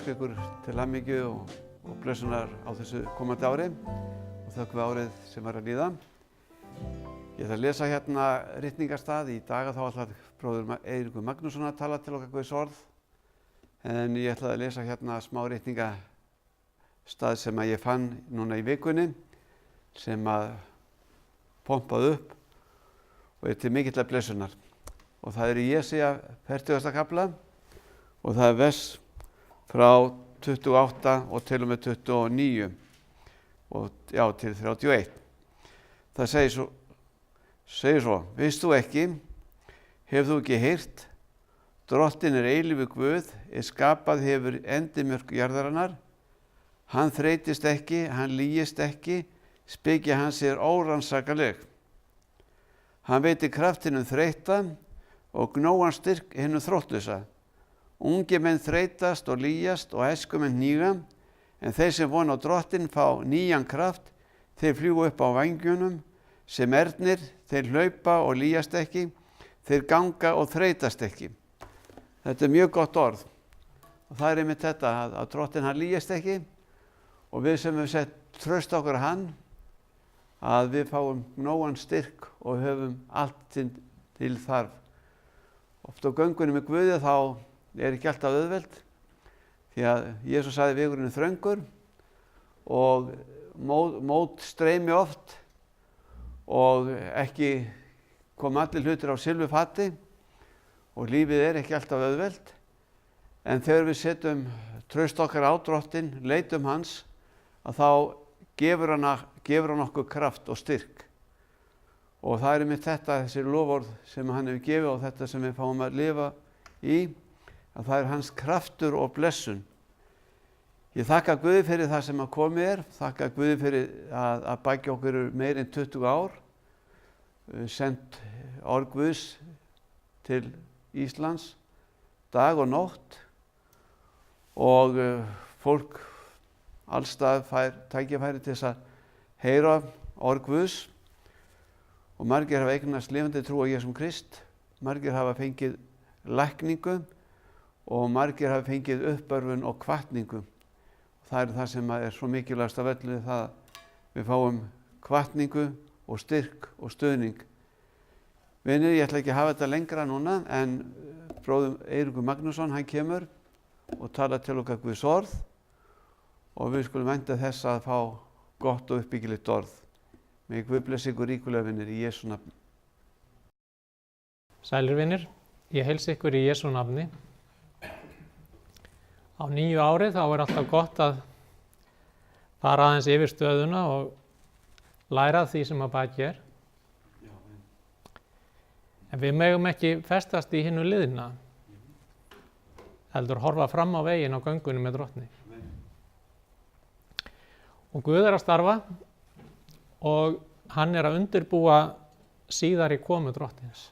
óska ykkur til hamingju og blessunar á þessu komandi ári og þökkum við árið sem er að líða. Ég ætla að lesa hérna ritningarstað. Í dag þá ætlar bróðir Eiríkur Magnússon að tala til okkar Guðs orð, en ég ætla að lesa hérna smá ritningarstað sem að ég fann núna í vikunni, sem að pompað upp og er til mikillar blessunar. Og það er í Jesía 40. kafla og það er vers frá 28 og til og með 29 og til 31. Það segir svo, veist þú ekki, hefur þú ekki heyrt, Drottinn er eilífur Guð, skapað hefur endimörk jarðarinnar, hann þreytist ekki, hann lýgist ekki, speki hans er órannsakaleg. Hann veitir kraft hinum þreytta og gnóan styrk hinum þróttlausa. Ungi menn þreytast og lýjast og æskumenn hníga, en þeir sem vona á Drottinn fá nýjan kraft, þeir fljúga upp á vængjunum, sem ernir, þeir hlaupa og lýjast ekki, þeir ganga og þreytast ekki. Þetta er mjög gott orð. Og það er einmitt þetta að Drottinn hann lýjast ekki og við sem við sett traust okkur á hann, að við fáum nógan styrk og höfum allt til þarf. Oft á göngunum með Guði þá er ekki alltaf auðvelt, því að Jesús sagði vegurinn er þröngur og mót streymi oft og ekki koma allir hlutir á silfurfati og lífið er ekki alltaf auðvelt. En þegar við setjum traust okkar á Drottinn, leitum hans, að þá gefur hann okkur kraft og styrk. Og það er einmitt þetta, þessi loforð sem hann hefur gefið og þetta sem við fáum að lifa í, að það er hans kraftur og blessun. Ég þakka Guði fyrir það sem að komið er, þakka Guði fyrir að baki okkur meir en 20 ár, sent orð Guðs til Íslands dag og nótt og fólk allstað fær tækifæri til þess að heyra orð Guðs og margir hafa eignast lifandi trú á Jesúm Krist, margir hafa fengið lækningu og margir hafa fengið uppörfun og hvatningu. Það er það sem er svo mikilvægast af öllu, það við fáum hvatningu og styrk og stuðning. Vinir, ég ætla ekki að hafa þetta lengra núna, en bróðir Eiríkur Magnússon, hann kemur og talar til okkar Guðs orð og við skulum vænta þess að fá gott og uppbyggilegt orð. Megi Guð blessi ykkur ríkulega, vinir, í Jesú nafni. Sælir vinir, ég heilsa ykkur í Jesú nafni. Á nýju ári þá er alltaf gott að fara aðeins yfir stöðuna og læra því sem að baki er. En við megum ekki festast í hinu liðna, heldur horfa fram á veginn á göngunni með Drottni. Og Guð er að starfa og hann er að undirbúa síðari komu Drottins.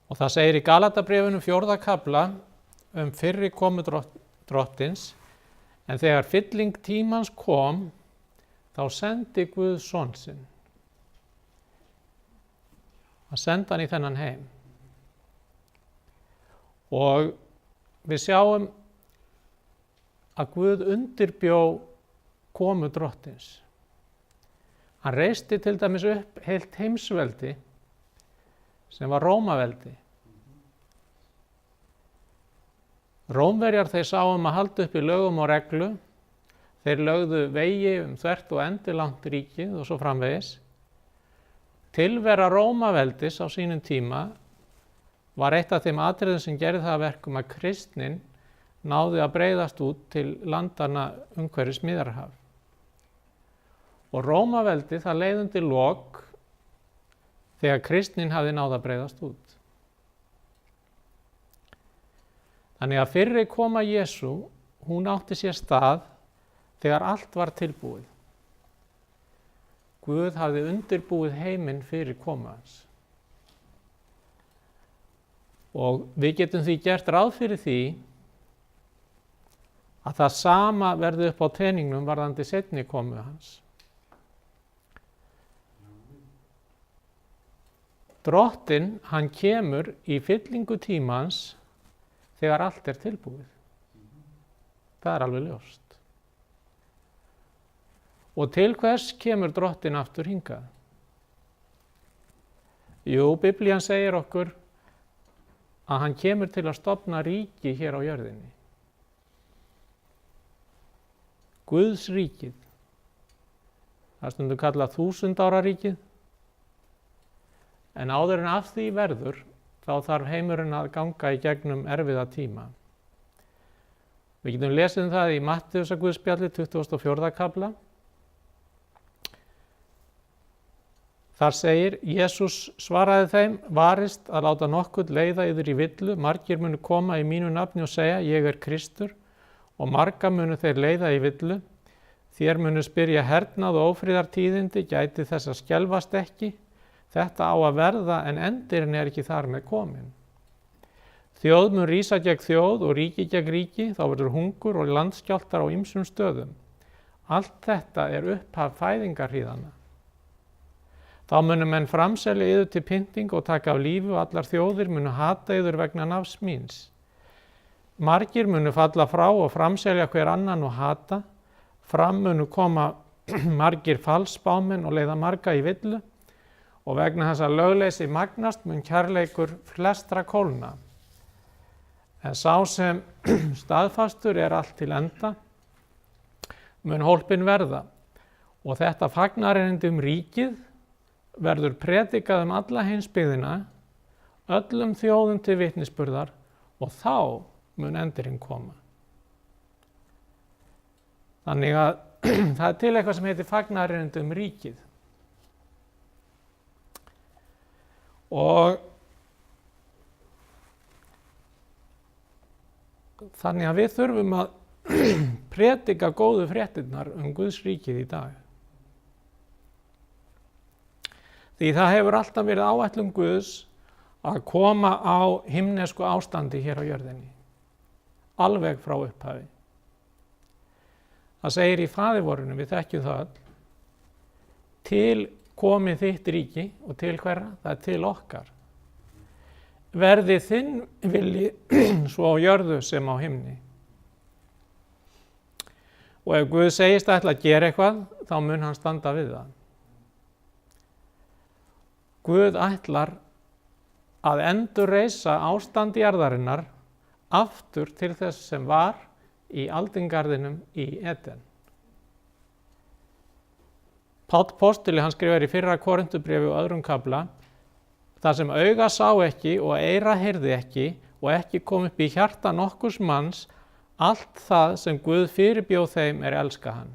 Og það segir í Galatabréfinu 4. kafla fyrri komu Drottins, en þegar fylling tímans kom, þá sendi Guð son sinn. Að senda hann í þennan heim. Og við sjáum að Guð undirbjó komu Drottins. Hann reisti til dæmis upp heilt heimsveldi sem var Rómaveldi. Rómverjar þeir sáu að halda upp í lögum og reglu, þeir lögðu vegi þvert og endilangt ríkið og svo framvegis. Tilvera Rómaveldis á sínum tíma var eitt af þeim atriðum sem gerði það að verkum að kristnin náði að breiðast út til landanna umhverfis Miðjarðarhaf. Og Rómaveldi það leið undir lok þegar kristnin hafði náð að breiðast út. Þannig að fyrri koma Jesú, hún átti sér stað þegar allt var tilbúið. Guð hafði undirbúið heiminn fyrir komu hans. Og við getum því gert ráð fyrir því að það sama verði upp á teningnum varðandi seinni komu hans. Drottinn, hann kemur í fyllingu tímans þegar allt er tilbúið. Það er alveg ljóst. Og til hvers kemur Drottinn aftur hingað? Jú, Biblían segir okkur að hann kemur til að stofna ríki hér á jörðinni. Guðs ríkið. Það er stundum kallað 1000 ára ríkið. En áður en af því verður, þá þarf heimurinn að ganga í gegnum erfiða tíma. Við getum lesið það í Mattheusarguðspjalli 24. kafla. Þar segir, Jesús svaraði þeim, varist að láta nokkurn leiða yður í villu, margir munu koma í mínu nafni og segja, ég er Kristur, og marga munu þeir leiða í villu. Þér munu spyrja hernað og ófríðartíðindi, gæti þess að skelfast ekki. Þetta á að verða en endirinn er ekki þar með komin. Þjóð mun rísa gegn þjóð og ríki gegn ríki, þá verður hungur og landskjálftar á ýmsum stöðum. Allt þetta er upphaf fæðingarhríðanna. Þá munu menn framselja yður til pynting og taka af lífi og allar þjóðir munu hata yður vegna nafns míns. Margir munu falla frá og framselja hver annan og hata. Fram munu koma margir falsspámenn og leiða marga í villu og vegna þess að lögleysi magnast mun kærleikur flestra kólna. En sá sem staðfastur er allt til enda mun hólpinn verða og þetta fagnareyrindi ríkið verður predikað alla heimsbyggðina, öllum þjóðum til vitnisburðar og þá mun endirinn koma. Þannig að það er til eitthvað sem heitir fagnareyrindi ríkið. Og þannig að við þurfum að predika góðu fréttirnar Guðs ríkið í dag. Því það hefur alltaf verið áætlun Guðs að koma á himnesku ástandi hér á jörðinni, alveg frá upphafi. Það segir í faðirvorinu, við þekkjum það öll, til komi þitt ríki og til hverra, það er til okkar. Verði þinn vilji svo á jörðu sem á himni. Og ef Guð segist ætla að gera eitthvað, þá mun hann standa við það. Guð ætlar að endurreisa ástand jarðarinnar aftur til þess sem var í aldingarðinum í Eden. Páll postuli, hann skrifar í 1. Korintubréfi og 2. kafla, það sem auga sá ekki og eyra heyrði ekki og ekki kom upp í hjarta nokkurs manns, allt það sem Guð fyrirbjóð þeim er elska hann.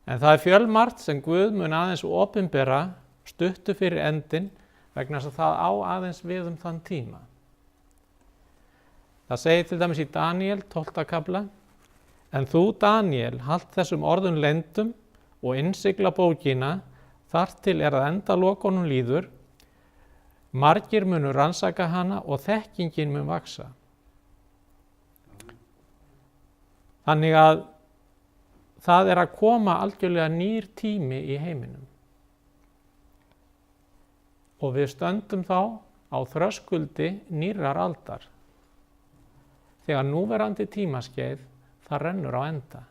En það er fjölmargt sem Guð mun aðeins opinbera stuttu fyrir endin vegna þess að það á aðeins við þann tíma. Það segir til dæmis í Daniel 12. kafla, en þú Daniel halt þessum orðum leyndum og innsigla bókina þar til er að endalokunum líður, margir munu rannsaka hana og þekkingin mun vaksa. Þannig að það er að koma algjörlega nýr tími í heiminum. Og við stöndum þá á þröskuldi nýrrar aldar. Þegar núverandi tímaskeið það rennur á enda.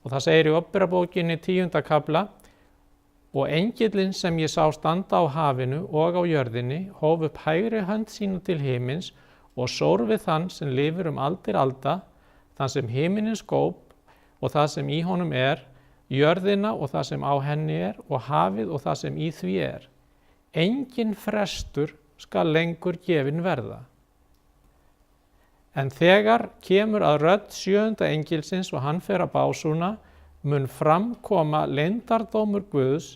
Og það segir í Offberbókinni 10. kafla, og engillinn sem ég sá standa á hafinu og á jörðinni hóf upp hægri hönd sína til himins og sór við þann sem lifir aldir alda, þann sem himinin skóp og það sem í honum er, jörðina og það sem á henni er og hafið og það sem í því er. Engin frestur skal lengur gefin verða. En þegar kemur að rödd 7. engilsins og hann fer að básúna, mun framkoma leyndardómur Guðs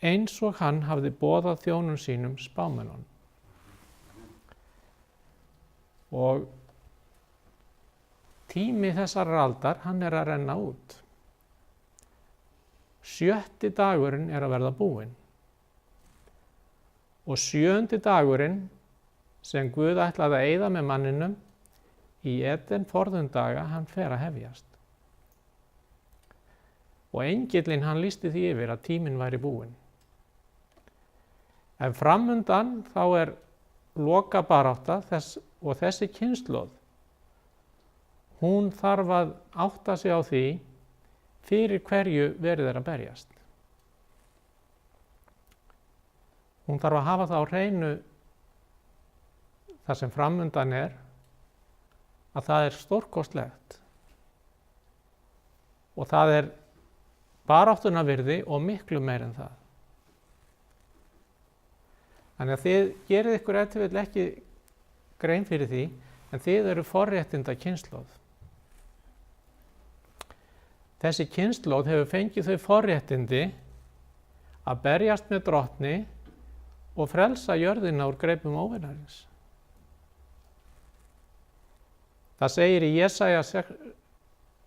eins og hann hafði boðað þjónum sínum spámennunum. Og tími þessarar aldar, hann er að renna út. 7. dagurinn er að verða búinn. Og 7. dagurinn sem Guð ætlaði að eyða með manninum í Eden forðum daga, hann fer að hefjast. Og engillinn hann lýsti því yfir að tíminn væri búinn. En framundan þá er lokabarátta og þessi kynslóð, hún þarf að átta sig á því fyrir hverju verið er að berjast. Hún þarf að hafa það á hreinu það sem framundan að það er stórkostlegt og það er baráttuna virði og miklu meir en það. Þannig að þið gerið ykkur ef til vill ekki grein fyrir því, en þið eru forréttinda kynslóð. Þessi kynslóð hefur fengið þau forréttindi að berjast með Drottni og frelsa jörðina úr greipum óvinarins. Það segir í Jesaja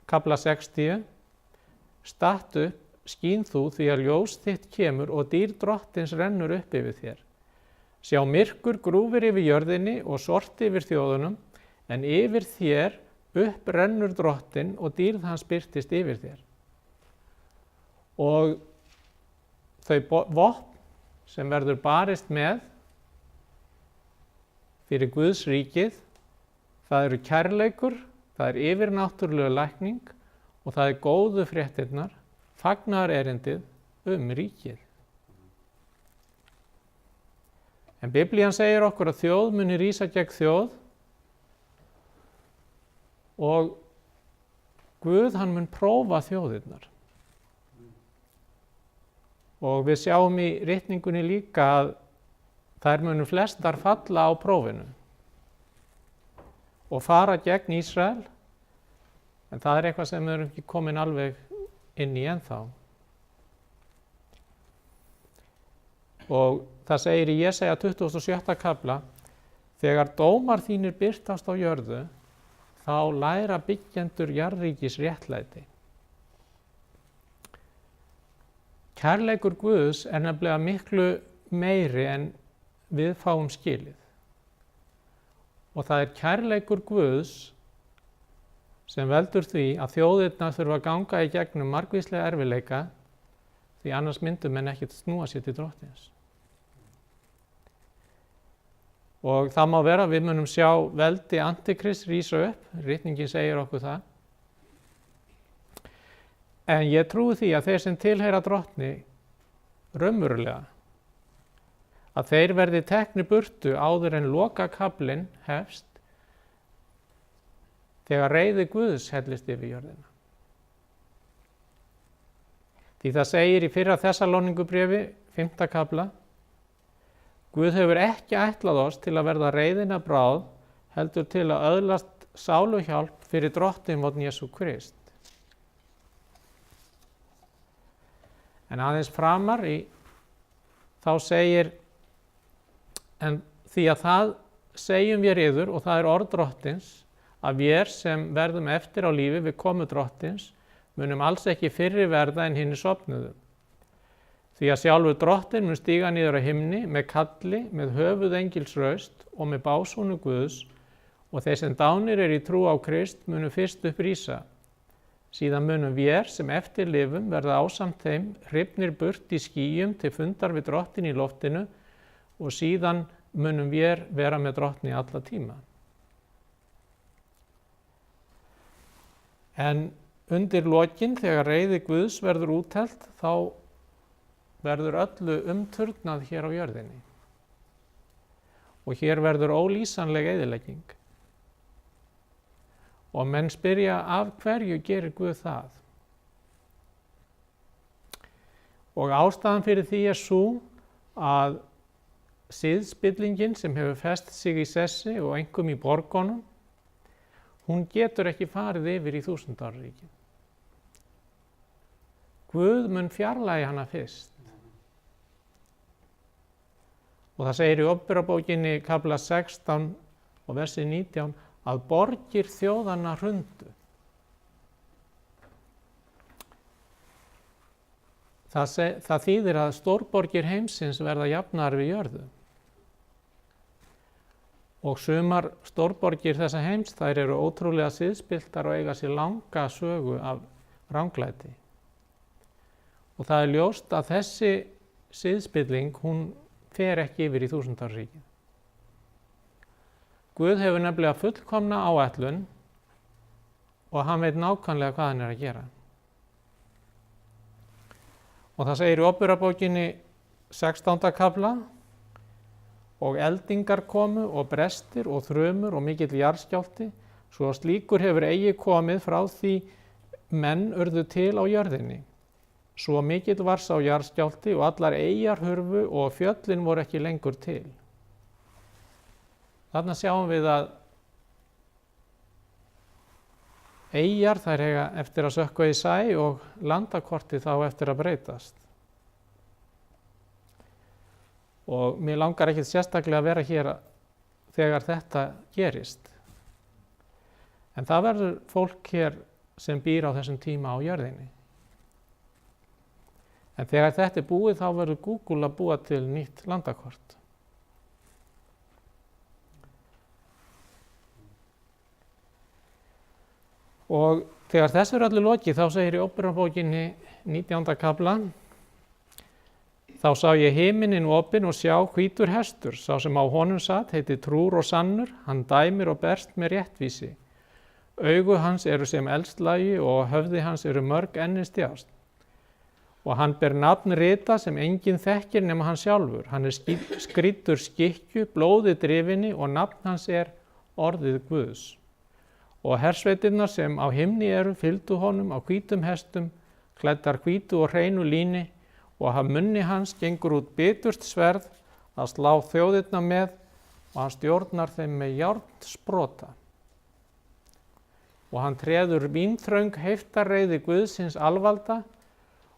kafla 60: Stattu upp, skín þú, því að ljós þitt kemur og dýr Drottins rennur upp yfir þér. Sjá, myrkur grúfir yfir jörðinni og sorti yfir þjóðunum, en yfir þér upp rennur Drottinn og dýrð hans birtist yfir þér. Og þau vopn sem verður barist með fyrir Guðs ríkið, það eru kærleikur, það er yfirnáttúrulega lækning og það er góðu fréttirnar, fagnaðarerindið ríkið. En Biblían segir okkur að þjóð muni rísa gegn þjóð og Guð, hann mun prófa þjóðirnar. Og við sjáum í ritningunni líka að þær munu flestar falla á prófinu og fara gegn Ísrael, en það er eitthvað sem við erum ekki komin alveg inn í ennþá. Og það segir í Jesaja 27. kafla: Þegar dómar þínir birtast á jörðu, þá læra byggjendur jarðríkis réttlæti. Kærleikur Guðs er nefnilega miklu meiri en við fáum skilið. Og það er kærleikur Guðs sem veldur því að þjóðirnar þurfa að ganga í gegnum margvíslega erfiðleika, því annars myndu menn ekkert snúa sér til Drottins. Og það má vera að við munum sjá veldi Antikrist rísa upp, ritningin segir okkur það. En ég trúi því að þeir sem tilheyra Drottni raunverulega, að þeir verði teknir burtu áður en lokakaflinn hefst, þegar reiði Guðs hellist yfir jörðina. Því það segir í fyrra Þessalóningubréfi, 5. kafla: Guð hefur ekki ætlað oss til að verða reiðina bráð, heldur til að öðlast sáluhjálp fyrir Drottinn vorn Jesú Krist. En aðeins framar þá segir: En því að það segjum við yður, og það er orð Drottins, að vér sem verðum eftir á lífi við komu Drottins munum alls ekki fyrri verða en hinir sofnuðu. Því að sjálfur Drottinn mun stíga niður á himni með kalli, með höfuðengilsraust og með básúnu Guðs, og þeir sem dánir í trú á Krist munu fyrst upp rísa. Síðan munum vér sem eftir lifum verða ásamt þeim hrifnir burt í skýjum til fundar við Drottinn í loftinu, og síðan munum vér vera með Drottni alla tíma. En undir lokin, þegar reiði Guðs verður úthellt, þá verður öllu umturnað hér á jörðinni. Og hér verður ólýsanleg eyðilegging. Og menn spyrja, af hverju gerir Guð það? Og ástæðan fyrir því er sú að siðspillingin sem hefur fest sig í sessi og einkum í borgunum, hún getur ekki farið yfir í 1000-áraríkið. Guð mun fjarlægja hana fyrst. Og það segir í Opinberabókinni kafla 16 og versi 19 að borgir þjóðanna hrundu. Það þýðir að stórborgir heimsins verða jafnar við jörðu. Og sumar stórborgir þessa heims, þær eru ótrúlega siðspilltar og eiga sér langa sögu af ranglæti. Og það er ljóst að þessi siðspilling, hún fer ekki yfir í 1000-áraríkið. Guð hefur nefnilega fullkomna áætlun og hann veit nákvæmlega hvað hann að gera. Og það segir í Óperubókinni 16. kafla: og eldingar komu og brestir og þrumur og mikill jarðskjálfti, svo slíkur hefur eigi komið frá því menn urðu til á jörðinni. Svo mikill var sá jarðskjálfti og allar eyjar hurfu og fjöllin voru ekki lengur til. Þarna sjáum við að eyjar þær eiga eftir að sökkva í sæ og landakortið þá eftir að breytast. Og mér langar ekkert sérstaklega að vera hér þegar þetta gerist. En það verður fólk hér sem býr á þessum tíma á jörðinni. En þegar þetta er búið þá verður Google að búa til nýtt landakort. Og þegar þessu er öllu lokið þá segir í Óperubókinni 19. kafla: þá sá ég himinin opinn og sjá hvítur hestur, sá sem á honum sat heitir trúr og sannur, hann dæmir og berst með réttvísi. Augu hans eru sem eldslagi og á höfði hans eru mörg ennistjást. Og hann ber nafn rita sem enginn þekkir nema hann sjálfur. Hann er skrýddur skikkju, blóði drifinni og nafn hans er orðið Guðs. Og hersveitirnar sem á himni eru fylgdu honum á hvítum hestum, klæddar hvítu og hreinu líni, og af munni hans gengur út biturt sverð að slá þjóðirnar með, og hann stjórnar þeim með járnsprota. Og hann treður vínþröng heiftarreiði Guðsins alvalda,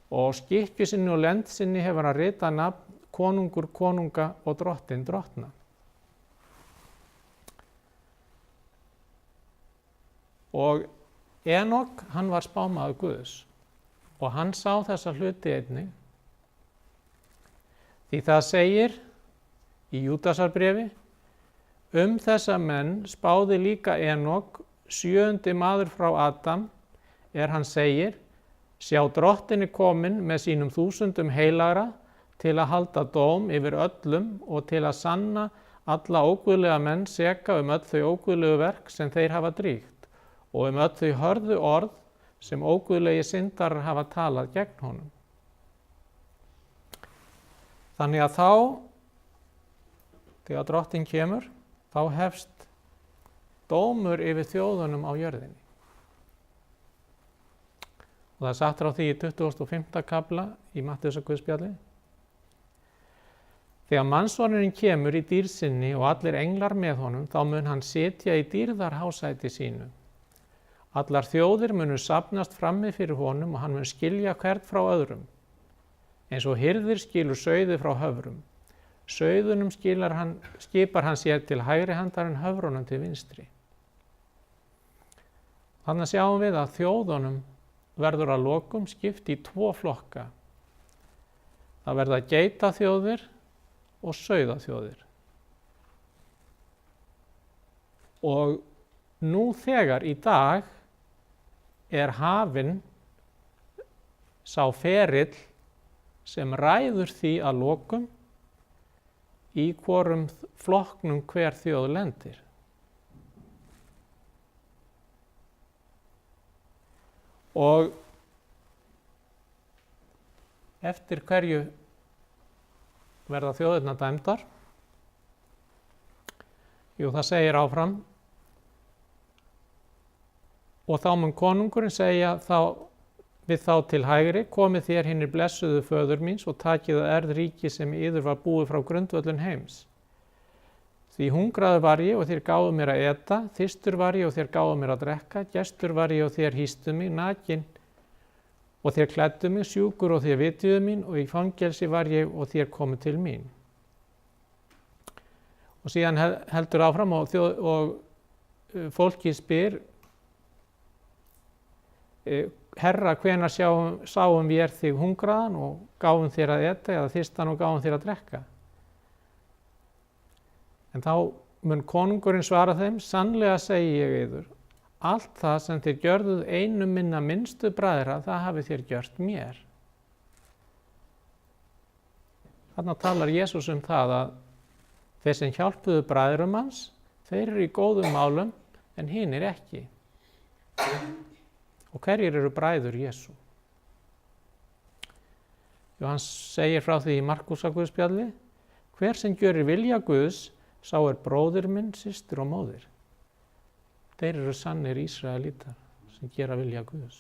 og skikkju sinni og lend sinni hefur hann ritað nafn konungur konunga og drottin drottna. Og Enok, hann var spámaður Guðs og hann sá þessa hluti einnig. Því það segir í Júdasarbréfi: þessa menn spáði líka Enok, 7. maður frá Adam, hann segir: sjá, drottin er komin með sínum 1000 heilagra til að halda dóm yfir öllum og til að sanna alla óguðlega menn seka öll þau óguðlegu verk sem þeir hafa drígt og öll þau hörðu orð sem óguðlegi syndarar hafa talað gegn honum. Þannig að þá, þegar drottin kemur, þá hefst dómur yfir þjóðunum á jörðinni. Og það er sagt frá því í 25. kafla í Matteusarguðspjalli: þegar mannsonurinn kemur í dýrð sinni og allir englar með honum, þá mun hann sitja í dýrðarhásæti sínu. Allar þjóðir munu safnast frammi fyrir honum og hann mun skilja hvern frá öðrum. Eins og hirðir skilur sauði frá höfrum. Sauðunum skipar hann sér til hægri handar en höfrunum til vinstri. Þannig sjáum við að þjóðunum verður að lokum skipt í 2 flokka. Það verða geitaþjóðir og sauðaþjóðir. Og nú þegar í dag er hafinn sá ferill sem ræður því að lokum í hvorum flokknum hver þjóð lendir. Og eftir hverju verða þjóðirnar dæmdar? Jú, það segir áfram: og þá mun konungurinn segja við þá til hægri: komið þér hinir blessuðu föður míns og takið að erð ríki sem yður var búið frá grundvöllum heims. Því hungraður var ég og þér gáfu mér að eta, þyrstur var ég og þér gáfu mér að drekka, gestur var ég og þér hýstu mig, nakinn og þér klæddu mig, sjúkur og þér vitjuðu mín, og í fangelsi var ég og þér komu til mín. Og síðan heldur áfram og fólki spyr: Herra, hvenær sáum við þig hungraðan og gáfum þér að eta, eða þyrstan og gáfum þér að drekka? En þá mun konungurinn svara þeim: sannlega segi ég yður, allt það sem þér gjörðuð einum minna minnstu bræðra, það hafið þér gjört mér. Þarna talar Jesús það að þeir sem hjálpuðu bræðrum hans, þeir eru í góðum málum en hinir ekki. Og hverjir eru bræður Jesú? Hann segir frá því í Markúsarguðspjalli: hver sem gjörir vilja Guðs, sá er bróðir minn, systir og móðir. Þeir eru sannir Ísraelítar sem gera vilja Guðs.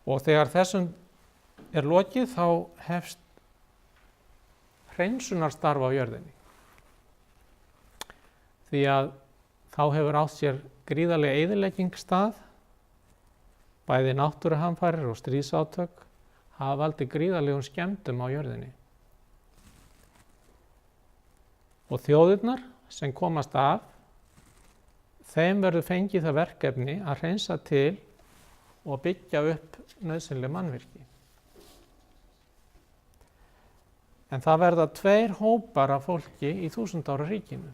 Og þegar þessum er lokið, þá hefst hreinsunarstarf á jörðinni. Því að þá hefur átt sér gríðarleg eyðilegging stað. Bæði náttúruhamfarir og stríðsátök hafa valdið gríðarlegum skemmdum á jörðinni. Og þjóðirnar sem komast af, þeim verður fengið það verkefni að hreinsa til og byggja upp nauðsynleg mannvirki. En það verða 2 hópar af fólki í 1000 ára ríkinu.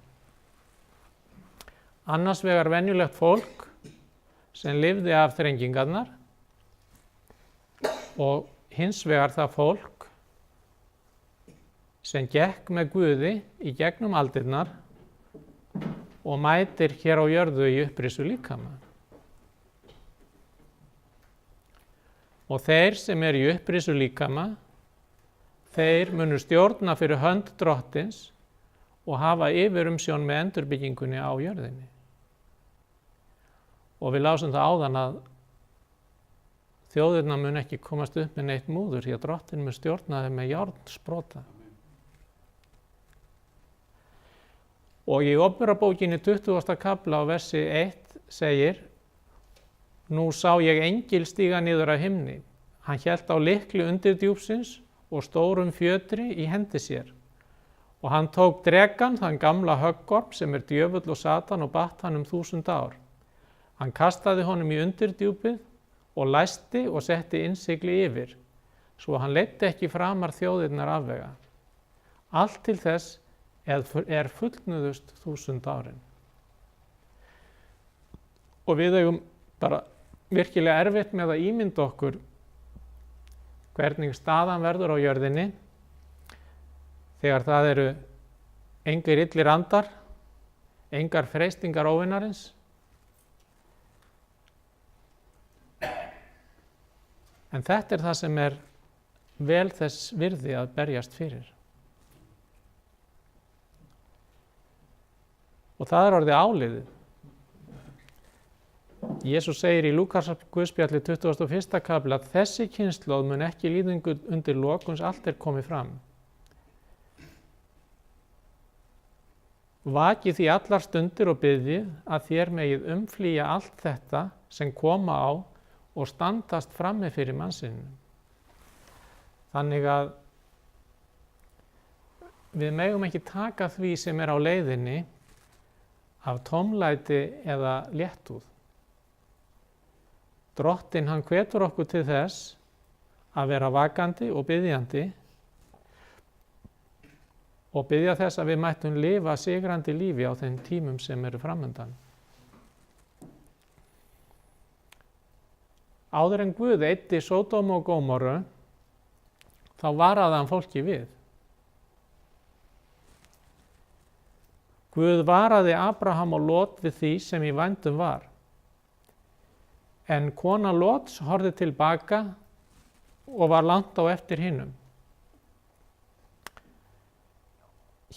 Annars vegar venjulegt fólk sem lifði af þrengingarnar og hins vegar það fólk sem gekk með Guði í gegnum aldirnar og mætir hér á jörðu í upprisu líkama. Og þeir sem eru í upprisu líkama, þeir munu stjórna fyrir hönd Drottins og hafa yfirumsjón með endurbyggingunni á jörðinni. Og við lásum það áðan að þjóðirna mun ekki komast upp með neitt múður því að Drottinn mun stjórna þeim með járnsprota. Og í Opinberabókinni 20. kafla á versi 1 segir: nú sá ég engil stíga niður af himni. Hann hélt á lykli undirdjúpsins og stórum fjötri í hendi sér. Og hann tók drekann, þann gamla höggorm sem er djöfull og Satan, og batt hann 1000 ár. Hann kastaði honum í undirdjúpið og læsti og setti innsigli yfir, svo hann leiddi ekki framar þjóðirnar afvega. Allt til þess er fullnuðust 1000 árin. Og við eigum bara virkilega erfitt með að ímynda okkur hvernig staðan verður á jörðinni þegar það eru engir illir andar, engar freistingar óvinarins. En þetta er það sem er vel þess virði að berjast fyrir. Og það er orðið áliðið. Jesús segir í Lúkasarguðspjalli 21. kafla að þessi kynslóð mun ekki líða undir lok uns allt er komið fram. Vakið því allar stundir og biðjið að þér megið umflýja allt þetta sem koma á og standast frammi fyrir mannsinum. Þannig að við megum ekki taka því sem er á leiðinni af tómlæti eða léttúð. Drottinn hann hvetur okkur til þess að vera vakandi og biðjandi og biðja þess að við mættum lifa sigrandi lífi á þeim tímum sem eru framundan. Áður en Guð eyddi Sódómu og Gómoru, þá varaði hann fólki við. Guð varaði Abraham og Lot við því sem í vændum var. En kona Lots horfði tilbaka og var langt á eftir hinum.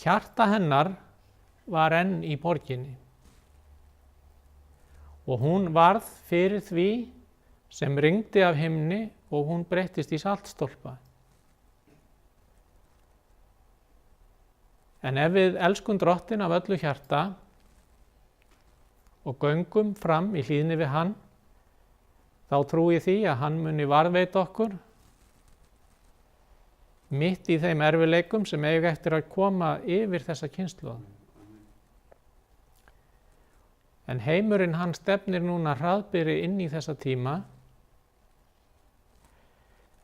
Hjarta hennar var enn í borginni og hún varð fyrir því sem rigndi af himni og hún breyttist í saltstólpa. En ef við elskum Drottinn af öllu hjarta og göngum fram í hlýðni við hann, þá trúi ég því að hann muni varðveita okkur mitt í þeim erfiðleikum sem eiga eftir að koma yfir þessa kynslóð. En heimurinn hann stefnir núna hraðbyri inn í þessa tíma.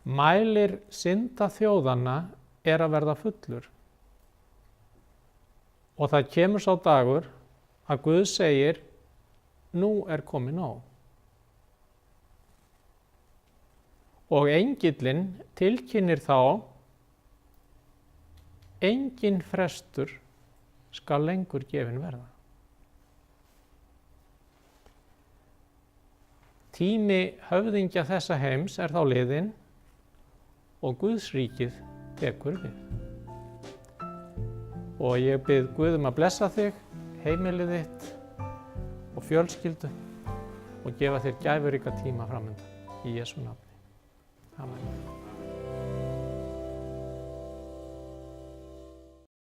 Mælir synda þjóðanna er að verða fullur. Og það kemur sá dagur að Guð segir: nú er komið nóg. Og engillinn tilkynnir þá engin frestur skal lengur gefinn verða. Tími höfðingja þessa heims þá liðinn og Guðsríkið tekur við. Og ég bið Guð að blessa þig, heimilið þitt og fjölskyldu og gefa þér gæfuríka tíma framundan. Í Jesú nafni. Amen.